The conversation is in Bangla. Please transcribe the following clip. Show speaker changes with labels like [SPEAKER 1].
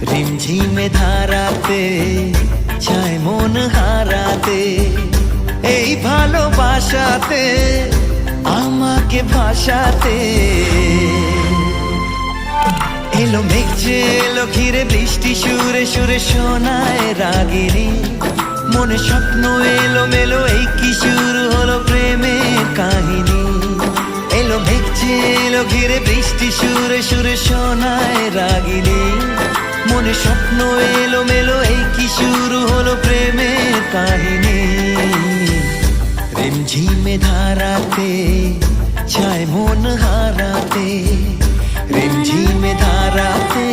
[SPEAKER 1] রিমঝিমে ধারাতে চায় মন হারাতে, এই ভালোবাসাতে আমাকে ভাসাতে। এলো মেঘ যে এলো ঘিরে বৃষ্টি সুরে সুরে শোনায় রাগিনী, মনে স্বপ্ন এলো মেলো এই কি শুরু হলো প্রেমের কাহিনী। এলো মেঘ যে এলো ঘিরে বৃষ্টি সুরে সুরে শোনায় রাগিনী, মনে স্বপ্ন এলো মেলো এই কি শুরু হলো প্রেমের কাহিনী। রিমঝিমে ধারাতে চায় মন হারাতে, রিমঝিমে ধারাতে